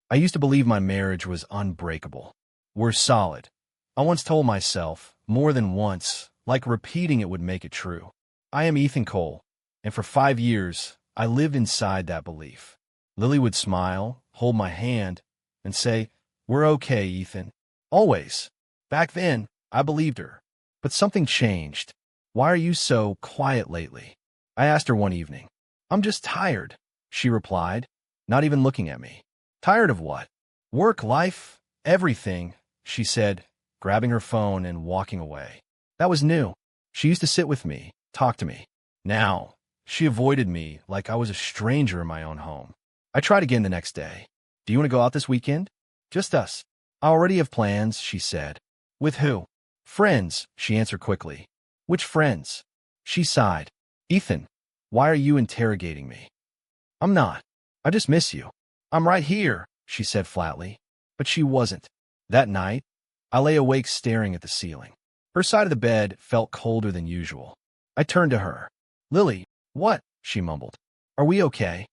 I used to believe my marriage was unbreakable. We're solid. I once told myself, more than once, like repeating it would make it true. I am Ethan Cole, and for 5 years, I lived inside that belief. Lily would smile, hold my hand, and say, "We're okay, Ethan." Always. Back then, I believed her. But something changed. "Why are you so quiet lately?" I asked her one evening. "I'm just tired," she replied, not even looking at me. "Tired of what?" "Work, life, everything," she said, grabbing her phone and walking away. That was new. She used to sit with me, talk to me. Now, she avoided me like I was a stranger in my own home. I tried again the next day. "Do you want to go out this weekend?" "Just us." "I already have plans," she said. "With who?" "Friends," she answered quickly. "Which friends?" She sighed. "Ethan, why are you interrogating me?" "I'm not. I just miss you." "I'm right here," she said flatly. But she wasn't. That night, I lay awake staring at the ceiling. Her side of the bed felt colder than usual. I turned to her. "Lily, what?" she mumbled. "Are we okay?"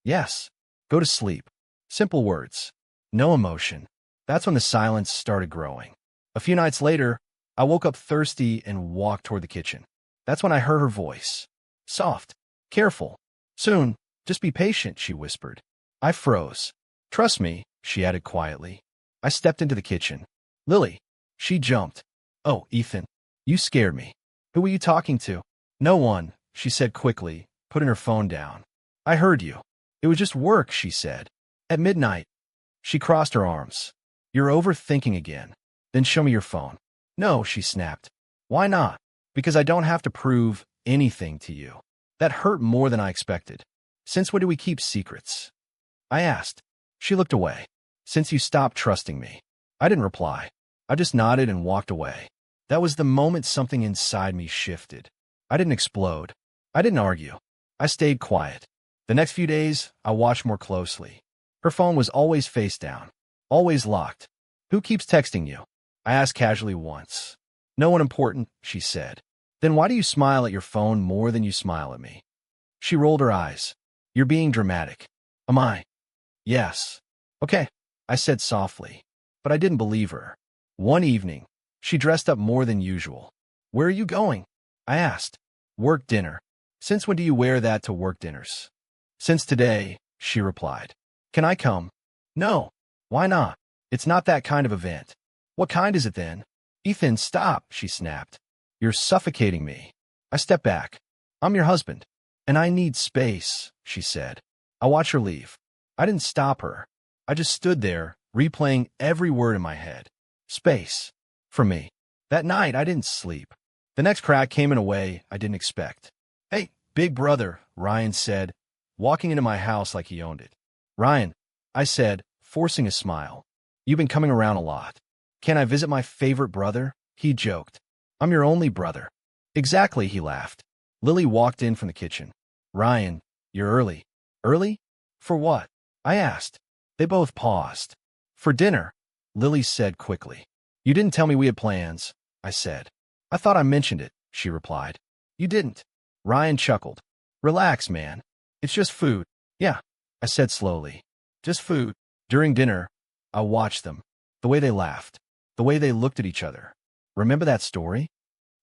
"Yes. Go to sleep." Simple words. No emotion. That's when the silence started growing. A few nights later, I woke up thirsty and walked toward the kitchen. That's when I heard her voice. Soft. Careful. "Soon. Just be patient," she whispered. I froze. "Trust me," she added quietly. I stepped into the kitchen. "Lily." She jumped. "Oh, Ethan. You scared me." "Who were you talking to?" "No one," she said quickly, putting her phone down. "I heard you." "It was just work," she said. "At midnight." She crossed her arms. "You're overthinking again." "Then show me your phone." "No," she snapped. "Why not?" "Because I don't have to prove anything to you." That hurt more than I expected. "Since when do we keep secrets?" I asked. She looked away. "Since you stopped trusting me." I didn't reply. I just nodded and walked away. That was the moment something inside me shifted. I didn't explode. I didn't argue. I stayed quiet. The next few days, I watched more closely. Her phone was always face down, always locked. "Who keeps texting you?" I asked casually once. "No one important," she said. "Then why do you smile at your phone more than you smile at me?" She rolled her eyes. "You're being dramatic." "Am I?" "Yes." "Okay," I said softly, but I didn't believe her. One evening, she dressed up more than usual. "Where are you going?" I asked. "Work dinner." "Since when do you wear that to work dinners?" "Since today," she replied. "Can I come?" "No." "Why not?" "It's not that kind of event." "What kind is it then?" "Ethan, stop," she snapped. "You're suffocating me." I stepped back. "I'm your husband, and I need space," she said. I watched her leave. I didn't stop her. I just stood there, replaying every word in my head. Space. For me. That night, I didn't sleep. The next crack came in a way I didn't expect. "Hey, big brother," Ryan said, walking into my house like he owned it. "Ryan," I said, forcing a smile. "You've been coming around a lot. Can I visit my favorite brother?" He joked. "I'm your only brother." "Exactly," he laughed. Lily walked in from the kitchen. "Ryan, you're early." "Early? For what?" I asked. They both paused. "For dinner," Lily said quickly. "You didn't tell me we had plans," I said. "I thought I mentioned it," she replied. "You didn't." Ryan chuckled. "Relax, man. It's just food." "Yeah," I said slowly. "Just food." During dinner, I watched them. The way they laughed. The way they looked at each other. "Remember that story?"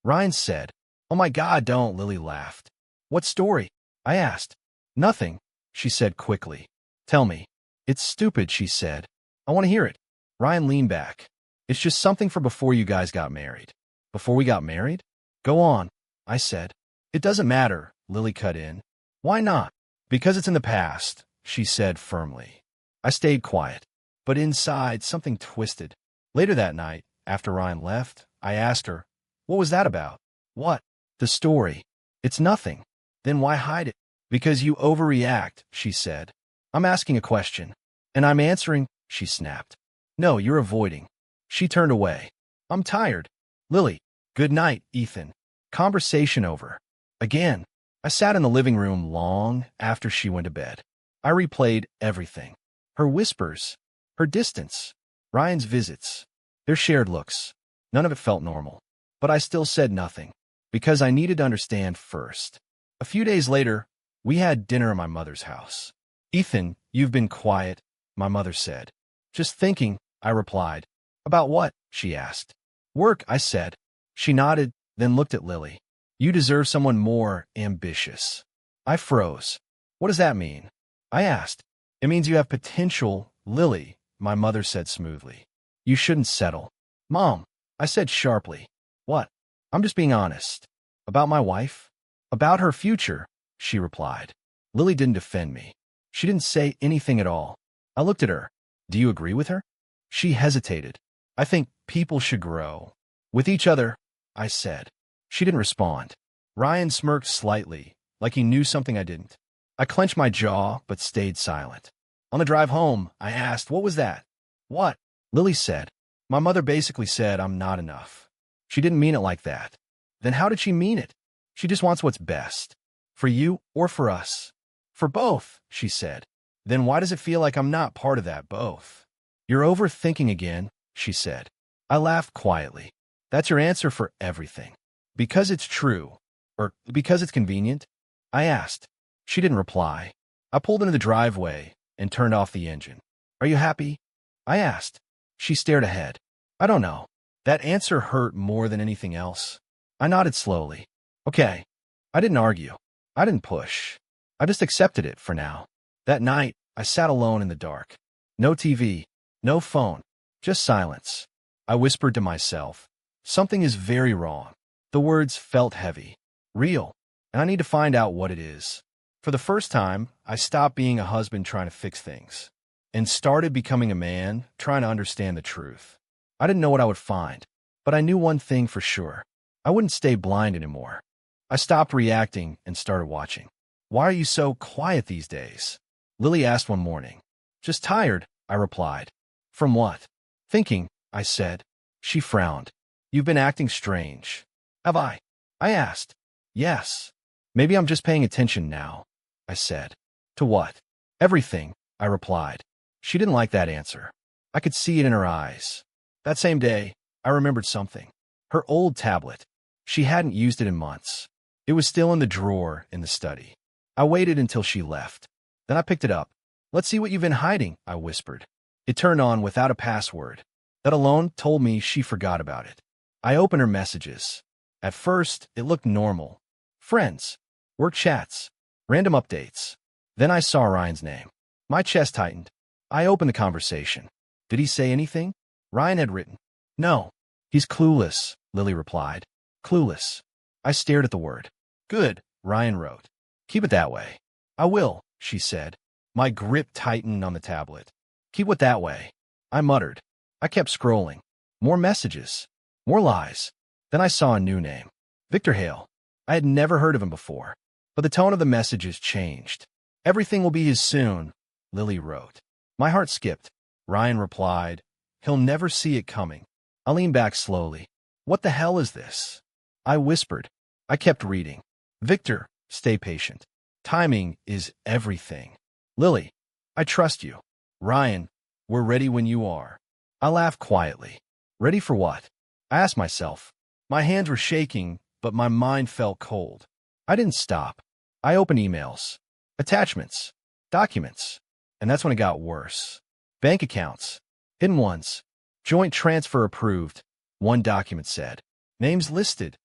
Ryan said. "Oh my God, don't," Lily laughed. "What story?" I asked. "Nothing," she said quickly. "Tell me." "It's stupid," she said. "I want to hear it." Ryan leaned back. "It's just something for before you guys got married." "Before we got married?" "Go on," I said. "It doesn't matter," Lily cut in. "Why not?" "Because it's in the past," she said firmly. I stayed quiet, but inside something twisted. Later that night, after Ryan left, I asked her, "What was that about?" "What?" "The story." "It's nothing." "Then why hide it?" "Because you overreact," she said. "I'm asking a question." "And I'm answering," she snapped. "No, you're avoiding." She turned away. "I'm tired." "Lily." "Good night, Ethan." Conversation over. Again. I sat in the living room long after she went to bed. I replayed everything. Her whispers. Her distance. Ryan's visits. Their shared looks. None of it felt normal. But I still said nothing. Because I needed to understand first. A few days later, we had dinner at my mother's house. "Ethan, you've been quiet," my mother said. Just thinking, I replied. About what? She asked. Work, I said. She nodded, then looked at Lily. You deserve someone more ambitious. I froze. What does that mean? I asked. It means you have potential, Lily, my mother said smoothly. You shouldn't settle. Mom, I said sharply. What? I'm just being honest. About my wife? About her future, she replied. Lily didn't defend me. She didn't say anything at all. I looked at her. Do you agree with her? She hesitated. I think people should grow. With each other, I said. She didn't respond. Ryan smirked slightly, like he knew something I didn't. I clenched my jaw, but stayed silent. On the drive home, I asked, what was that? What? Lily said. My mother basically said I'm not enough. She didn't mean it like that. Then how did she mean it? She just wants what's best. For you or for us? For both, she said. Then why does it feel like I'm not part of that both? You're overthinking again, she said. I laughed quietly. That's your answer for everything. Because it's true. Or because it's convenient? I asked. She didn't reply. I pulled into the driveway and turned off the engine. Are you happy? I asked. She stared ahead. I don't know. That answer hurt more than anything else. I nodded slowly. Okay. I didn't argue. I didn't push. I just accepted it for now. That night, I sat alone in the dark. No TV, no phone, just silence. I whispered to myself, something is very wrong. The words felt heavy, real, and I need to find out what it is. For the first time, I stopped being a husband trying to fix things and started becoming a man trying to understand the truth. I didn't know what I would find, but I knew one thing for sure. I wouldn't stay blind anymore. I stopped reacting and started watching. Why are you so quiet these days? Lily asked one morning. Just tired, I replied. From what? Thinking, I said. She frowned. You've been acting strange. Have I? I asked. Yes. Maybe I'm just paying attention now, I said. To what? Everything, I replied. She didn't like that answer. I could see it in her eyes. That same day, I remembered something. Her old tablet. She hadn't used it in months. It was still in the drawer in the study. I waited until she left. Then I picked it up. Let's see what you've been hiding, I whispered. It turned on without a password. That alone told me she forgot about it. I opened her messages. At first, it looked normal. Friends, work chats, random updates. Then I saw Ryan's name. My chest tightened. I opened the conversation. Did he say anything? Ryan had written. No. He's clueless, Lily replied. Clueless. I stared at the word. Good, Ryan wrote. Keep it that way. I will, she said. My grip tightened on the tablet. Keep it that way. I muttered. I kept scrolling. More messages. More lies. Then I saw a new name. Victor Hale. I had never heard of him before. But the tone of the messages changed. Everything will be his soon, Lily wrote. My heart skipped. Ryan replied. He'll never see it coming. I leaned back slowly. What the hell is this? I whispered. I kept reading. Victor, stay patient. Timing is everything. Lily, I trust you. Ryan, we're ready when you are. I laughed quietly. Ready for what? I asked myself. My hands were shaking, but my mind felt cold. I didn't stop. I opened emails, attachments, documents, and that's when it got worse. Bank accounts, hidden ones, joint transfer approved. One document said, names listed,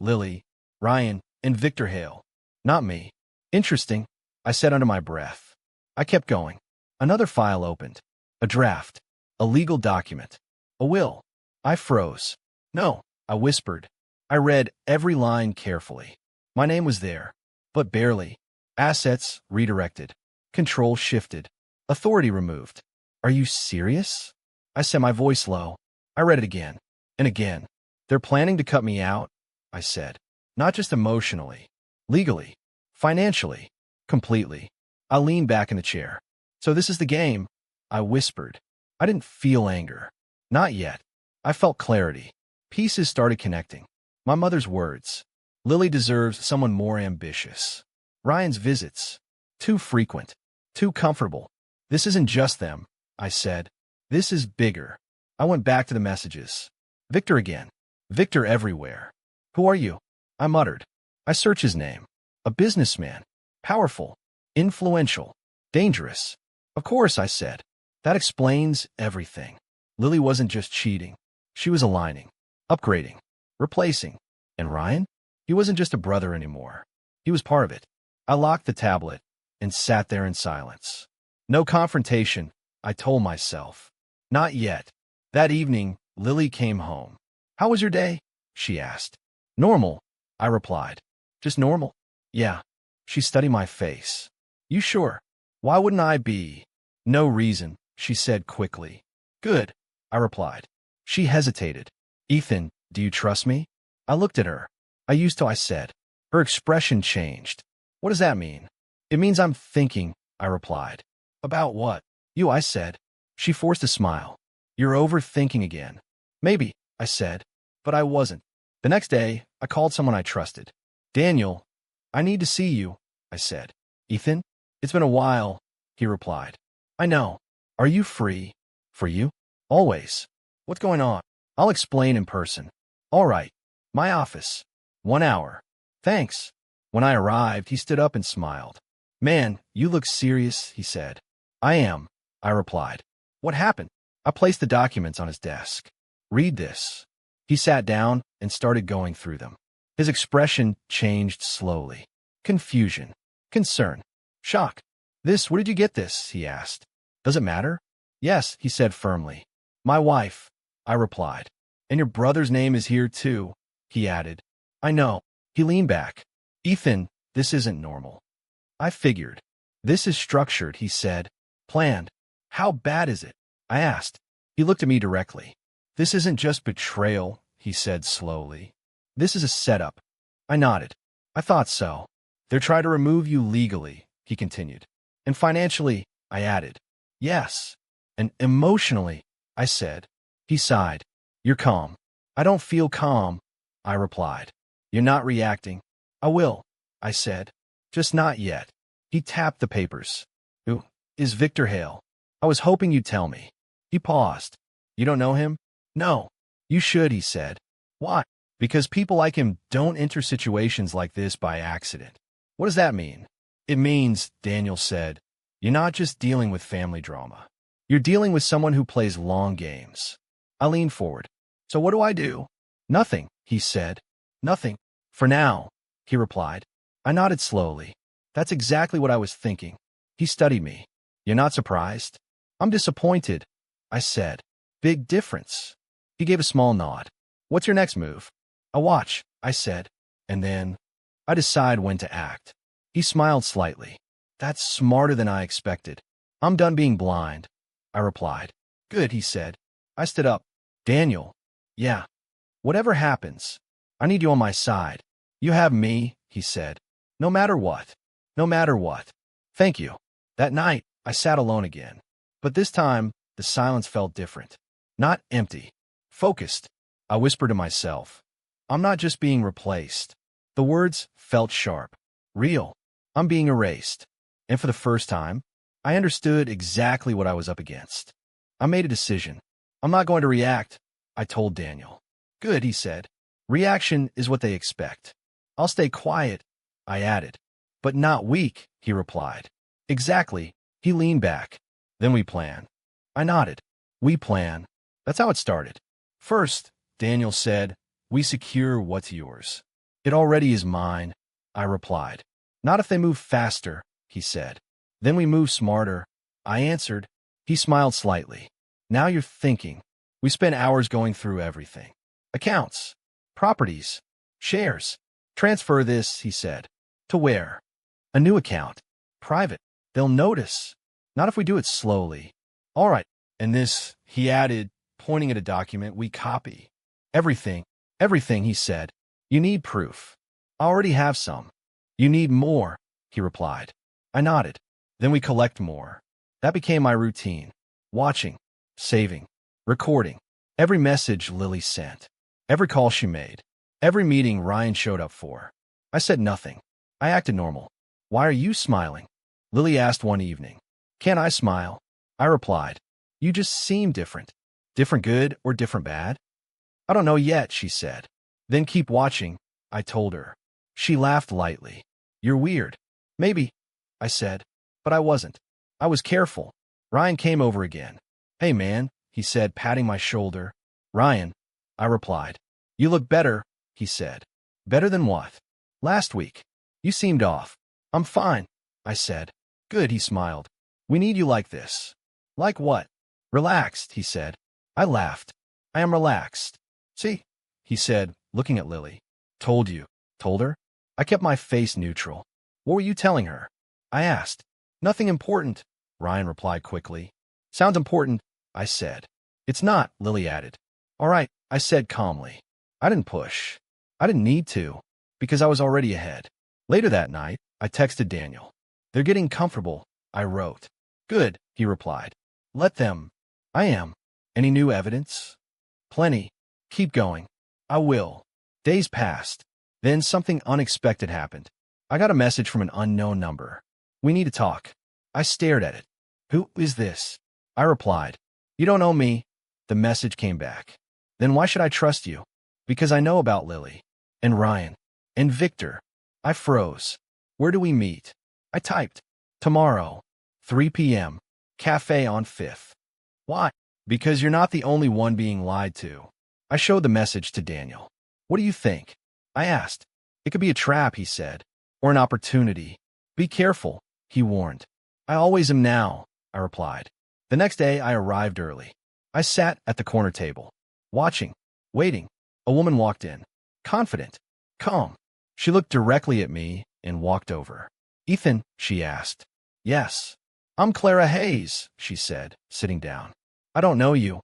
Lily, Ryan, and Victor Hale. Not me. Interesting, I said under my breath. I kept going. Another file opened. A draft. A legal document. A will. I froze. No, I whispered. I read every line carefully. My name was there, but barely. Assets redirected. Control shifted. Authority removed. Are you serious? I said, my voice low. I read it again and again. They're planning to cut me out, I said. Not just emotionally, legally, financially, completely. I leaned back in the chair. So this is the game, I whispered. I didn't feel anger. Not yet. I felt clarity. Pieces started connecting. My mother's words. Lily deserves someone more ambitious. Ryan's visits. Too frequent. Too comfortable. This isn't just them, I said. This is bigger. I went back to the messages. Victor again. Victor everywhere. Who are you? I muttered. I searched his name. A businessman. Powerful. Influential. Dangerous. Of course, I said. That explains everything. Lily wasn't just cheating. She was aligning, upgrading, replacing. And Ryan? He wasn't just a brother anymore. He was part of it. I locked the tablet and sat there in silence. No confrontation, I told myself. Not yet. That evening, Lily came home. How was your day? She asked. Normal, I replied. Just normal? Yeah. She studied my face. You sure? Why wouldn't I be? No reason, she said quickly. Good, I replied. She hesitated. Ethan, do you trust me? I looked at her. I used to, I said. Her expression changed. What does that mean? It means I'm thinking, I replied. About what? You, I said. She forced a smile. You're overthinking again. Maybe, I said. But I wasn't. The next day, I called someone I trusted. Daniel, I need to see you, I said. Ethan? It's been a while, he replied. I know. Are you free? For you? Always. What's going on? I'll explain in person. All right. My office. 1 hour. Thanks. When I arrived, he stood up and smiled. Man, you look serious, he said. I am, I replied. What happened? I placed the documents on his desk. Read this. He sat down and started going through them. His expression changed slowly. Confusion. Concern. Shock. What did you get this? He asked. Does it matter? Yes, he said firmly. My wife, I replied. And your brother's name is here too, he added. I know. He leaned back. Ethan, this isn't normal. I figured. This is structured, he said. Planned. How bad is it? I asked. He looked at me directly. This isn't just betrayal, he said slowly. This is a setup. I nodded. I thought so. They're trying to remove you legally, he continued. And financially, I added. Yes. And emotionally, I said. He sighed. You're calm. I don't feel calm, I replied. You're not reacting. I will, I said. Just not yet. He tapped the papers. Who is Victor Hale? I was hoping you'd tell me. He paused. You don't know him? No. You should, he said. Why? Because people like him don't enter situations like this by accident. What does that mean? It means, Daniel said, you're not just dealing with family drama. You're dealing with someone who plays long games. I leaned forward. So what do I do? Nothing, he said. Nothing. For now, he replied. I nodded slowly. That's exactly what I was thinking. He studied me. You're not surprised? I'm disappointed, I said. Big difference. He gave a small nod. What's your next move? A watch, I said. And then, I decide when to act. He smiled slightly. That's smarter than I expected. I'm done being blind, I replied. Good, he said. I stood up. Daniel. Yeah. Whatever happens, I need you on my side. You have me, he said. No matter what. No matter what. Thank you. That night, I sat alone again. But this time, the silence felt different. Not empty. Focused. I whispered to myself. I'm not just being replaced. The words felt sharp. Real. I'm being erased. And for the first time, I understood exactly what I was up against. I made a decision. I'm not going to react, I told Daniel. Good, he said. Reaction is what they expect. I'll stay quiet, I added. But not weak, he replied. Exactly. He leaned back. Then we plan. I nodded. We plan. That's how it started. First, Daniel said, we secure what's yours. It already is mine, I replied. Not if they move faster, he said. Then we move smarter, I answered. He smiled slightly. Now you're thinking. We spent hours going through everything. Accounts, properties, shares. Transfer this, he said. To where? A new account. Private. They'll notice. Not if we do it slowly. All right. And this, he added, pointing at a document we copy. Everything, he said. You need proof. I already have some. You need more, he replied. I nodded. Then we collect more. That became my routine. Watching, saving, recording. Every message Lily sent. Every call she made. Every meeting Ryan showed up for. I said nothing. I acted normal. Why are you smiling? Lily asked one evening. Can't I smile? I replied. You just seem different. Different good or different bad? I don't know yet, she said. Then keep watching, I told her. She laughed lightly. You're weird. Maybe, I said. But I wasn't. I was careful. Ryan came over again. Hey, man, he said, patting my shoulder. Ryan, I replied. You look better, he said. Better than what? Last week. You seemed off. I'm fine, I said. Good, he smiled. We need you like this. Like what? Relaxed, he said. I laughed. I am relaxed. See, he said, looking at Lily. Told you. Told her? I kept my face neutral. What were you telling her? I asked. Nothing important, Ryan replied quickly. Sounds important, I said. It's not, Lily added. All right, I said calmly. I didn't push. I didn't need to, because I was already ahead. Later that night, I texted Daniel. They're getting comfortable, I wrote. Good, he replied. Let them. I am. Any new evidence? Plenty. Keep going. I will. Days passed. Then something unexpected happened. I got a message from an unknown number. We need to talk. I stared at it. Who is this? I replied. You don't know me. The message came back. Then why should I trust you? Because I know about Lily. And Ryan. And Victor. I froze. Where do we meet? I typed. Tomorrow. 3 p.m. Cafe on 5th. Why? Because you're not the only one being lied to. I showed the message to Daniel. What do you think? I asked. It could be a trap, he said. Or an opportunity. Be careful, he warned. I always am now, I replied. The next day, I arrived early. I sat at the corner table, watching, waiting. A woman walked in, confident, calm. She looked directly at me and walked over. Ethan, she asked. Yes. I'm Clara Hayes, she said, sitting down. I don't know you,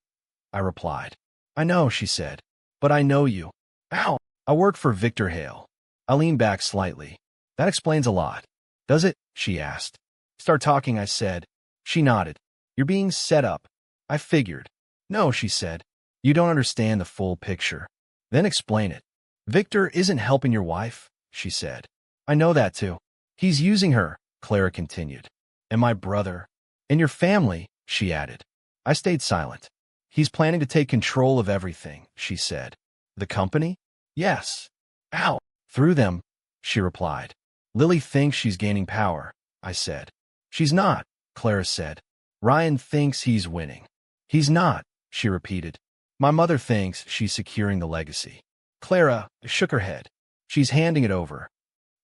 I replied. I know, she said, but I know you. Ow! I work for Victor Hale. I leaned back slightly. That explains a lot. Does it? She asked. Start talking, I said. She nodded. You're being set up. I figured. No, she said. You don't understand the full picture. Then explain it. Victor isn't helping your wife, she said. I know that too. He's using her, Clara continued. And my brother. And your family, she added. I stayed silent. He's planning to take control of everything, she said. The company? Yes. Ow. Through them, she replied. Lily thinks she's gaining power, I said. She's not, Clara said. Ryan thinks he's winning. He's not, she repeated. My mother thinks she's securing the legacy. Clara shook her head. She's handing it over.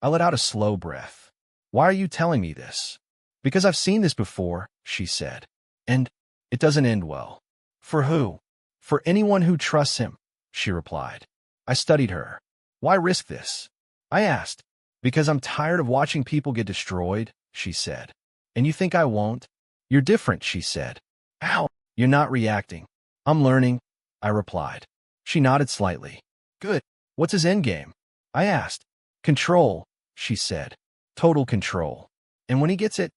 I let out a slow breath. Why are you telling me this? Because I've seen this before, she said. And it doesn't end well. For who? For anyone who trusts him, she replied. I studied her. Why risk this? I asked. Because I'm tired of watching people get destroyed, she said. And you think I won't? You're different, she said. Ow! You're not reacting. I'm learning, I replied. She nodded slightly. Good. What's his endgame? I asked. Control, she said. Total control. And when he gets it,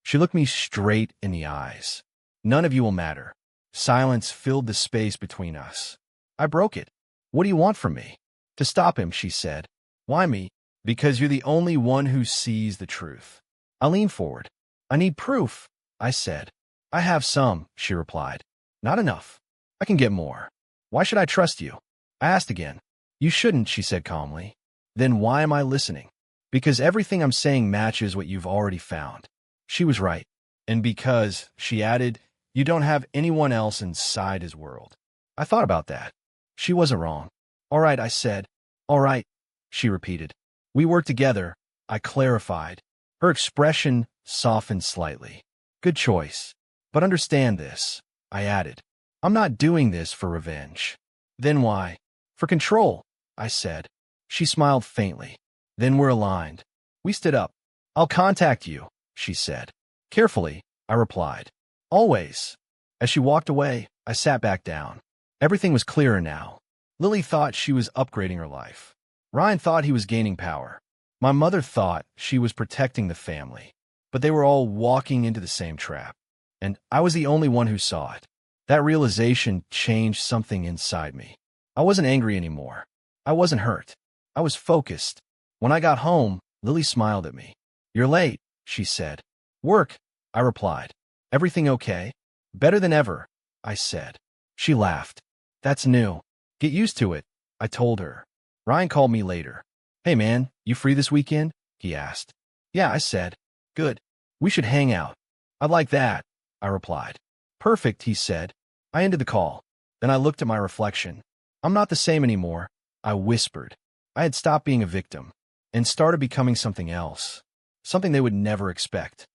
she looked me straight in the eyes. None of you will matter. Silence filled the space between us. I broke it. What do you want from me? To stop him, she said. Why me? Because you're the only one who sees the truth. I leaned forward. I need proof, I said. I have some, she replied. Not enough. I can get more. Why should I trust you? I asked again. You shouldn't, she said calmly. Then why am I listening? Because everything I'm saying matches what you've already found. She was right. And because, she added, you don't have anyone else inside his world. I thought about that. She wasn't wrong. All right, I said. All right, she repeated. We work together, I clarified. Her expression softened slightly. Good choice. But understand this, I added. I'm not doing this for revenge. Then why? For control, I said. She smiled faintly. Then we're aligned. We stood up. I'll contact you, she said. Carefully, I replied. Always. As she walked away, I sat back down. Everything was clearer now. Lily thought she was upgrading her life. Ryan thought he was gaining power. My mother thought she was protecting the family. But they were all walking into the same trap. And I was the only one who saw it. That realization changed something inside me. I wasn't angry anymore. I wasn't hurt. I was focused. When I got home, Lily smiled at me. You're late, she said. Work, I replied. Everything okay? Better than ever, I said. She laughed. That's new. Get used to it, I told her. Ryan called me later. Hey man, you free this weekend? He asked. Yeah, I said. Good. We should hang out. I'd like that, I replied. Perfect, he said. I ended the call. Then I looked at my reflection. I'm not the same anymore, I whispered. I had stopped being a victim and started becoming something else, something they would never expect.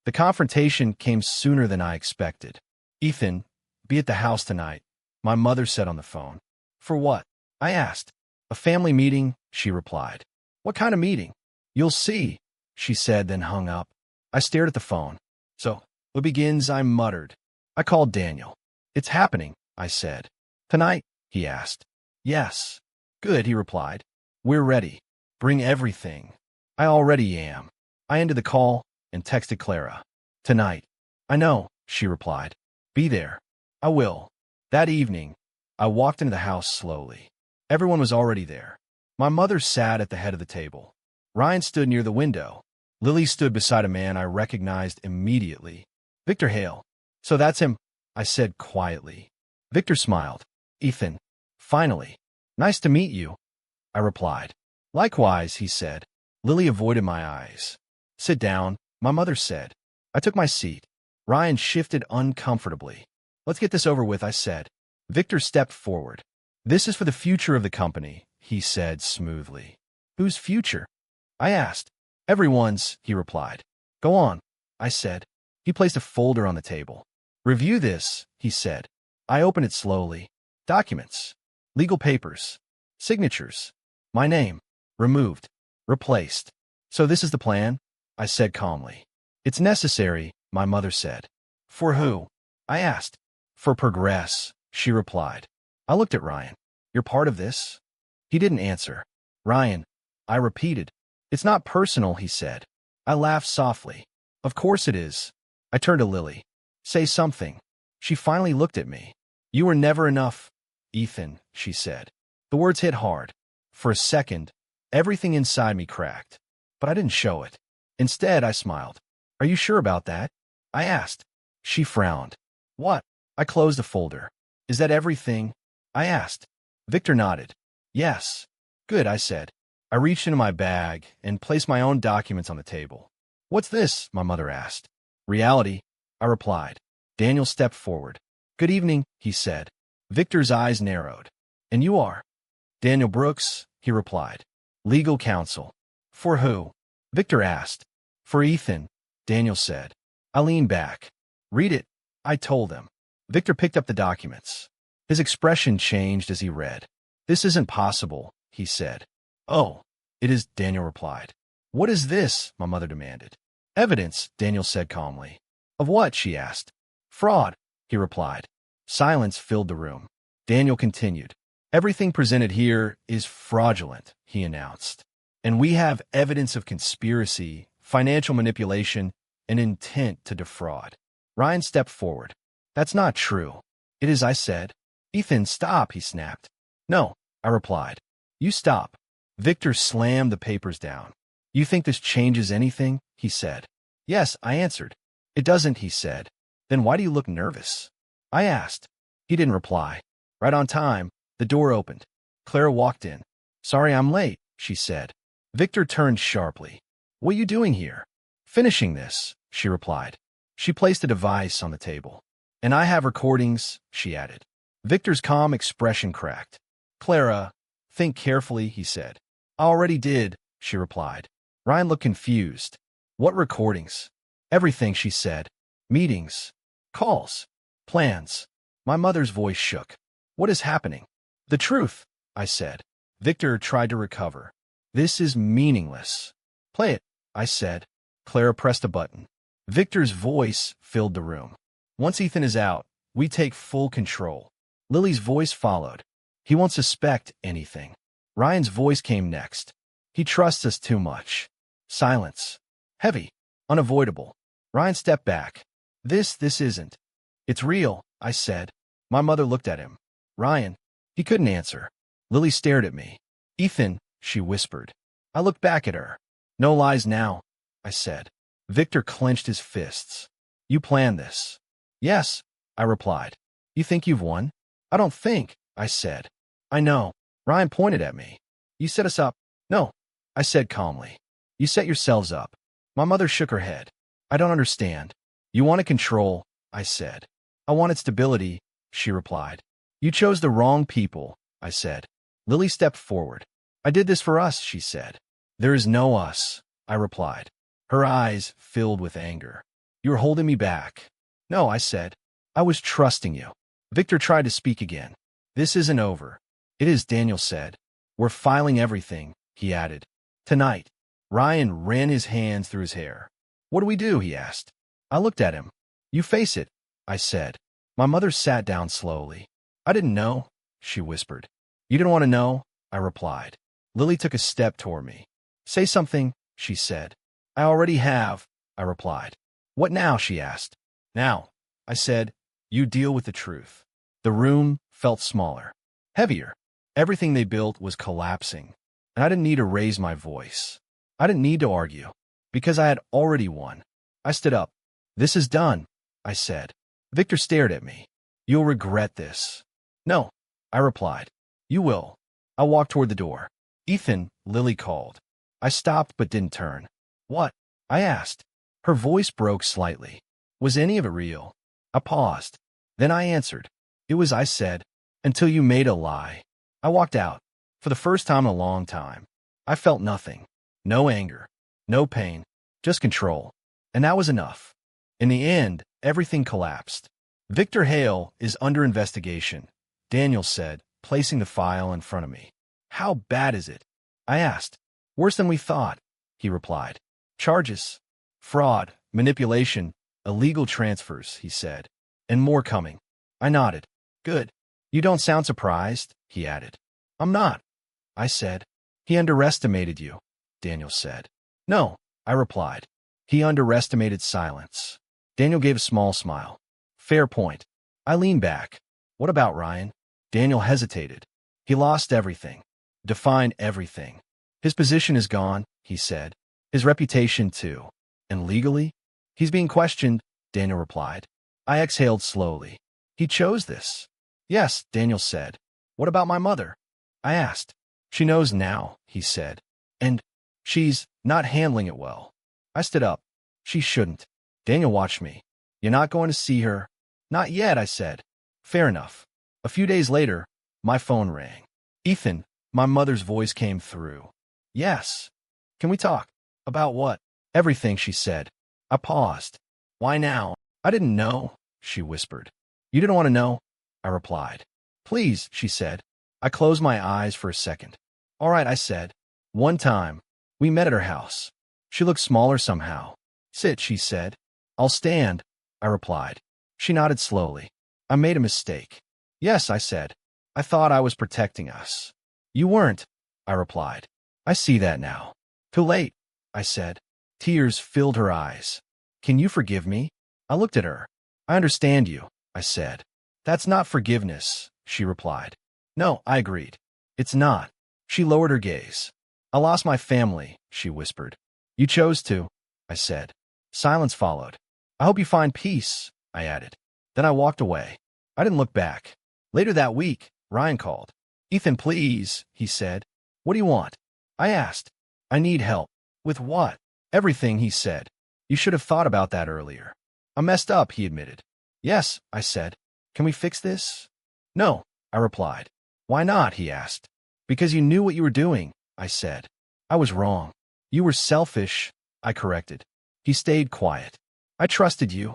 The confrontation came sooner than I expected. Ethan, be at the house tonight, my mother said on the phone. For what? I asked. A family meeting, she replied. What kind of meeting? You'll see, she said, then hung up. I stared at the phone. So, what begins, I muttered. I called Daniel. It's happening, I said. Tonight? He asked. Yes. Good, he replied. We're ready. Bring everything. I already am. I ended the call and texted Clara. Tonight. I know, she replied. Be there. I will. That evening, I walked into the house slowly. Everyone was already there. My mother sat at the head of the table. Ryan stood near the window. Lily stood beside a man I recognized immediately. Victor Hale. So that's him, I said quietly. Victor smiled. Ethan. Finally. Nice to meet you, I replied. Likewise, he said. Lily avoided my eyes. Sit down, my mother said. I took my seat. Ryan shifted uncomfortably. Let's get this over with, I said. Victor stepped forward. This is for the future of the company, he said smoothly. Whose future? I asked. Everyone's, he replied. Go on, I said. He placed a folder on the table. Review this, he said. I opened it slowly. Documents. Legal papers. Signatures. My name. Removed. Replaced. So this is the plan? I said calmly. It's necessary, my mother said. For who? I asked. For Progress, she replied. I looked at Ryan. You're part of this? He didn't answer. Ryan, I repeated. It's not personal, he said. I laughed softly. Of course it is. I turned to Lily. Say something. She finally looked at me. You were never enough, Ethan, she said. The words hit hard. For a second, everything inside me cracked. But I didn't show it. Instead, I smiled. Are you sure about that? I asked. She frowned. What? I closed the folder. Is that everything? I asked. Victor nodded. Yes. Good, I said. I reached into my bag and placed my own documents on the table. What's this? My mother asked. Reality, I replied. Daniel stepped forward. Good evening, he said. Victor's eyes narrowed. And you are? Daniel Brooks, he replied. Legal counsel. For who? Victor asked. For Ethan, Daniel said. I leaned back. Read it, I told him. Victor picked up the documents. His expression changed as he read. This isn't possible, he said. Oh, it is, Daniel replied. What is this? My mother demanded. Evidence, Daniel said calmly. Of what? She asked. Fraud, he replied. Silence filled the room. Daniel continued. Everything presented here is fraudulent, he announced. And we have evidence of conspiracy, financial manipulation, and intent to defraud. Ryan stepped forward. That's not true. It is, I said. Ethan, stop, he snapped. No, I replied. You stop. Victor slammed the papers down. You think this changes anything? He said. Yes, I answered. It doesn't, he said. Then why do you look nervous? I asked. He didn't reply. Right on time, the door opened. Clara walked in. Sorry I'm late, she said. Victor turned sharply. What are you doing here? Finishing this, she replied. She placed a device on the table. And I have recordings, she added. Victor's calm expression cracked. Clara, think carefully, he said. I already did, she replied. Ryan looked confused. What recordings? Everything, she said. Meetings. Calls. Plans. My mother's voice shook. What is happening? The truth, I said. Victor tried to recover. This is meaningless. Play it, I said. Clara pressed a button. Victor's voice filled the room. Once Ethan is out, we take full control. Lily's voice followed. He won't suspect anything. Ryan's voice came next. He trusts us too much. Silence. Heavy. Unavoidable. Ryan stepped back. This isn't. It's real, I said. My mother looked at him. Ryan. He couldn't answer. Lily stared at me. Ethan, she whispered. I looked back at her. No lies now, I said. Victor clenched his fists. You planned this. Yes, I replied. You think you've won? I don't think, I said. I know. Ryan pointed at me. You set us up. No, I said calmly. You set yourselves up. My mother shook her head. I don't understand. You want to control, I said. I wanted stability, she replied. You chose the wrong people, I said. Lily stepped forward. I did this for us, she said. There is no us, I replied. Her eyes filled with anger. You're holding me back. No, I said. I was trusting you. Victor tried to speak again. This isn't over. It is, Daniel said. We're filing everything, he added. Tonight. Ryan ran his hands through his hair. What do we do? He asked. I looked at him. You face it, I said. My mother sat down slowly. I didn't know, she whispered. You didn't want to know, I replied. Lily took a step toward me. Say something, she said. I already have, I replied. What now? She asked. Now, I said, you deal with the truth. The room felt smaller, heavier. Everything they built was collapsing, and I didn't need to raise my voice. I didn't need to argue, because I had already won. I stood up. This is done, I said. Victor stared at me. You'll regret this. No, I replied. You will. I walked toward the door. Ethan, Lily called. I stopped but didn't turn. What? I asked. Her voice broke slightly. Was any of it real? I paused. Then I answered. It was, I said, until you made a lie. I walked out. For the first time in a long time. I felt nothing. No anger. No pain. Just control. And that was enough. In the end, everything collapsed. Victor Hale is under investigation, Daniel said, placing the file in front of me. How bad is it? I asked. Worse than we thought, he replied. Charges. Fraud, manipulation, illegal transfers, he said. And more coming. I nodded. Good. You don't sound surprised, he added. I'm not, I said. He underestimated you, Daniel said. No, I replied. He underestimated silence. Daniel gave a small smile. Fair point. I leaned back. What about Ryan? Daniel hesitated. He lost everything. Defined everything. His position is gone, he said. His reputation too. And legally? He's being questioned, Daniel replied. I exhaled slowly. He chose this. Yes, Daniel said. What about my mother? I asked. She knows now, he said. And she's not handling it well. I stood up. She shouldn't. Daniel watched me. You're not going to see her? Not yet, I said. Fair enough. A few days later, my phone rang. Ethan, my mother's voice came through. Yes. Can we talk? About what? Everything, she said. I paused. Why now? I didn't know, she whispered. You didn't want to know? I replied. Please, she said. I closed my eyes for a second. All right, I said. One time, we met at her house. She looked smaller somehow. Sit, she said. I'll stand, I replied. She nodded slowly. I made a mistake. Yes, I said. I thought I was protecting us. You weren't, I replied. I see that now. Too late, I said. Tears filled her eyes. Can you forgive me? I looked at her. I understand you, I said. That's not forgiveness, she replied. No, I agreed. It's not. She lowered her gaze. I lost my family, she whispered. You chose to, I said. Silence followed. I hope you find peace, I added. Then I walked away. I didn't look back. Later that week, Ryan called. Ethan, please, he said. What do you want? I asked. I need help. With what? Everything, he said. You should have thought about that earlier. I messed up, he admitted. Yes, I said. Can we fix this? No, I replied. Why not, he asked. Because you knew what you were doing, I said. I was wrong. You were selfish, I corrected. He stayed quiet. I trusted you,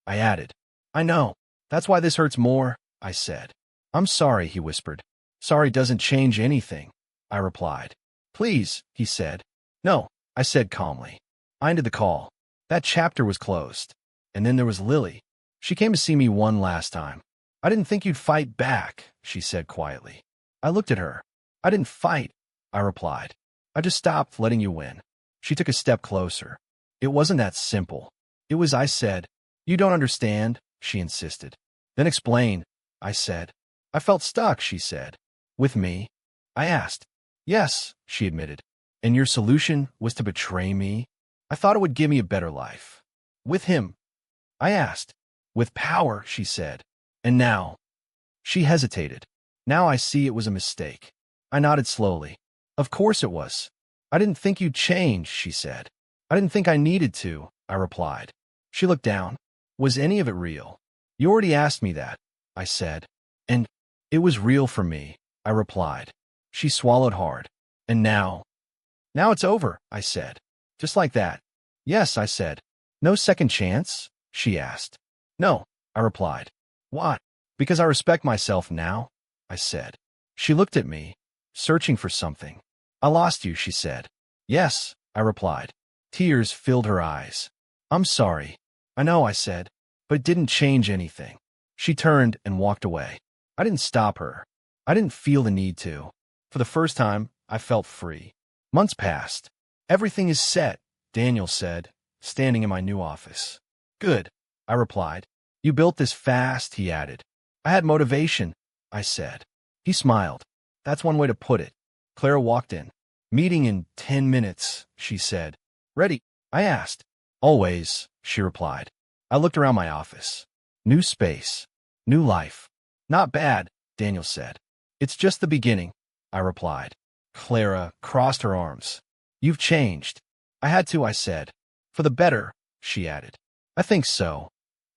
I added. I know. That's why this hurts more, I said. I'm sorry, he whispered. Sorry doesn't change anything, I replied. Please, he said. No, I said calmly. I ended the call. That chapter was closed. And then there was Lily. She came to see me one last time. I didn't think you'd fight back, she said quietly. I looked at her. I didn't fight, I replied. I just stopped letting you win. She took a step closer. It wasn't that simple. It was, I said. You don't understand, she insisted. Then explain, I said. I felt stuck, she said. With me? I asked. Yes, she admitted. And your solution was to betray me? I thought it would give me a better life. With him? I asked. With power, she said. And now? She hesitated. Now I see it was a mistake. I nodded slowly. Of course it was. I didn't think you'd change, she said. I didn't think I needed to, I replied. She looked down. Was any of it real? You already asked me that, I said. And it was real for me, I replied. She swallowed hard. And now? Now it's over, I said. Just like that. Yes, I said. No second chance? She asked. No, I replied. Why? Because I respect myself now, I said. She looked at me, searching for something. I lost you, she said. Yes, I replied. Tears filled her eyes. I'm sorry. I know, I said, but it didn't change anything. She turned and walked away. I didn't stop her. I didn't feel the need to. For the first time, I felt free. Months passed. Everything is set, Daniel said, standing in my new office. Good, I replied. You built this fast, he added. I had motivation, I said. He smiled. That's one way to put it. Clara walked in. Meeting in 10 minutes, she said. Ready? I asked. Always, she replied. I looked around my office. New space. New life. Not bad, Daniel said. It's just the beginning, I replied. Clara crossed her arms. You've changed. I had to, I said. For the better, she added. I think so,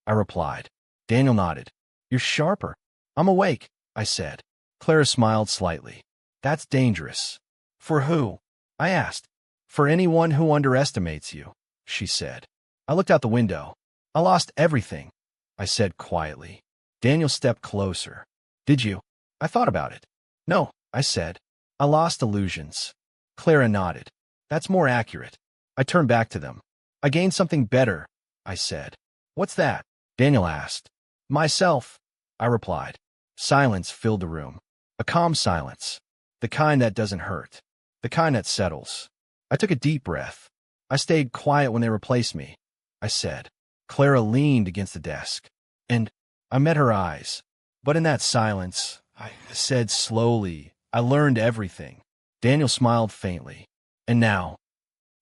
I replied. Daniel nodded. You're sharper. I'm awake, I said. Clara smiled slightly. That's dangerous. For who? I asked. For anyone who underestimates you, she said. I looked out the window. I lost everything, I said quietly. Daniel stepped closer. Did you? I thought about it. No, I said. I lost illusions. Clara nodded. That's more accurate. I turned back to them. I gained something better, I said. What's that? Daniel asked. Myself, I replied. Silence filled the room. A calm silence. The kind that doesn't hurt. The kind that settles. I took a deep breath. I stayed quiet when they replaced me, I said. Clara leaned against the desk. And I met her eyes. But in that silence, I said slowly, I learned everything. Daniel smiled faintly. And now?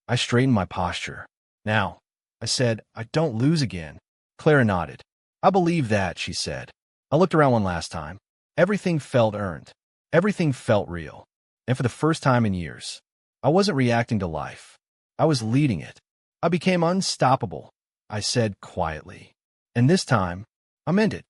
I straightened my posture. Now, I said, I don't lose again. Clara nodded. I believe that, she said. I looked around one last time. Everything felt earned. Everything felt real. And for the first time in years, I wasn't reacting to life. I was leading it. I became unstoppable, I said quietly. And this time, I meant it.